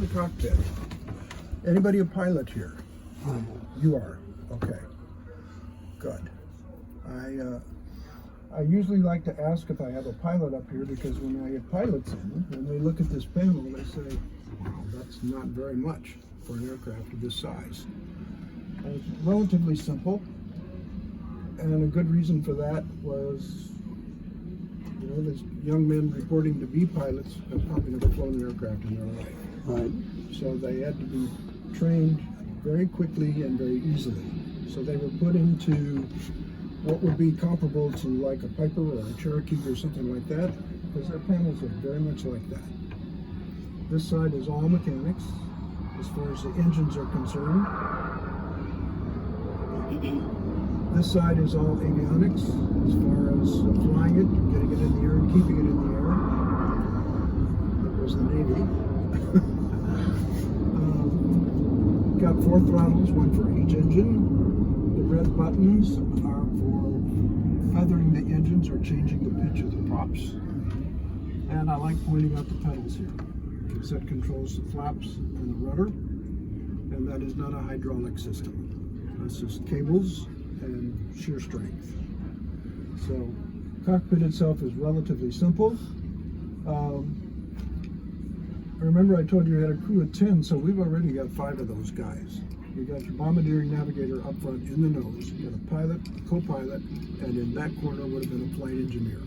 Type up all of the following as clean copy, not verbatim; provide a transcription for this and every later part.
the cockpit. Anybody a pilot here? You are. Okay. Good. I usually like to ask if I have a pilot up here, because when I get pilots in, when they look at this panel, they say, wow, that's not very much for an aircraft of this size. And it's relatively simple, and a good reason for that was, you know, there's young men reporting to be pilots have probably never flown an aircraft in their life. Right. So they had to be trained very quickly and very easily. So they were put into what would be comparable to like a Piper or a Cherokee or something like that, because their panels are very much like that. This side is all mechanics as far as the engines are concerned. This side is all avionics as far as flying it, getting it in the air and keeping it in the air. That was the Navy. Got 4 throttles, one for each engine. The red buttons are for feathering the engines or changing the pitch of the props. And I like pointing out the pedals here, because that controls the flaps and the rudder. And that is not a hydraulic system. That's just cables and shear strength. So, cockpit itself is relatively simple. Remember I told you we had a crew of 10, so we've already got 5 of those guys. You got your bombardier navigator up front in the nose, you got a pilot, co-pilot, and in that corner would have been a flight engineer.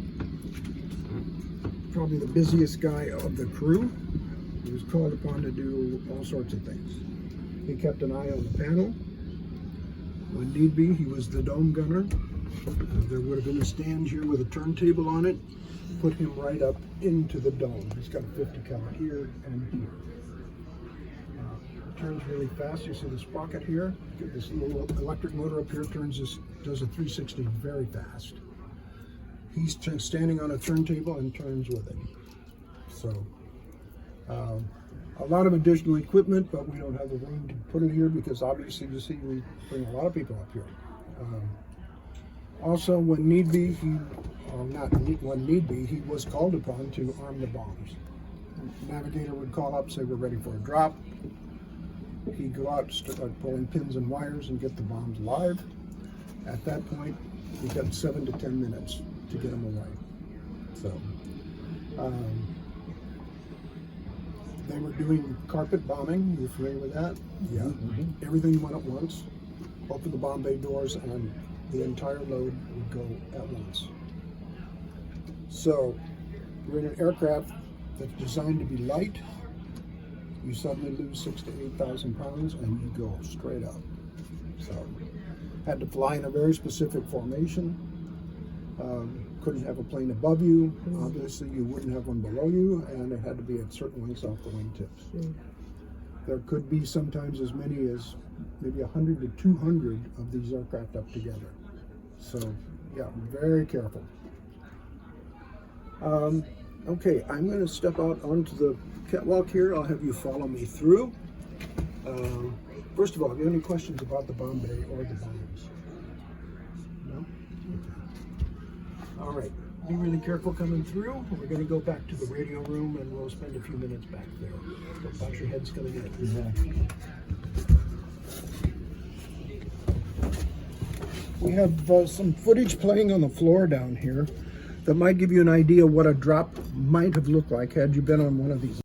Probably the busiest guy of the crew. He was called upon to do all sorts of things. He kept an eye on the panel. When need be, he was the dome gunner. There would have been a stand here with a turntable on it. Put him right up into the dome. He's got a 50 cal here and here. Turns really fast. You see the sprocket here? This little electric motor up here does a 360 very fast. He's standing on a turntable and turns with it. So, a lot of additional equipment, but we don't have the room to put it here because obviously you see we bring a lot of people up here. Also, when need be, he was called upon to arm the bombs. The navigator would call up, say we're ready for a drop. He'd go out, start pulling pins and wires and get the bombs live. At that point, we've got 7 to 10 minutes to get them away. So, they were doing carpet bombing. You familiar with that? Yeah. Mm-hmm. Everything went at once. Open the bomb bay doors and the entire load would go at once. So, we're in an aircraft that's designed to be light. You suddenly lose 6,000 to 8,000 pounds and you go straight up. So, had to fly in a very specific formation. Couldn't have a plane above you. Obviously, you wouldn't have one below you, and it had to be at certain lengths off the wingtips. There could be sometimes as many as maybe 100 to 200 of these aircraft up together. So, yeah, very careful. Okay, I'm going to step out onto the catwalk here. I'll have you follow me through. First of all, have you any questions about the bomb bay or the bombs? No? Okay. All right. Be really careful coming through. We're going to go back to the radio room and we'll spend a few minutes back there. Don't bounce your heads coming in. Exactly. We have some footage playing on the floor down here that might give you an idea what a drop might have looked like had you been on one of these.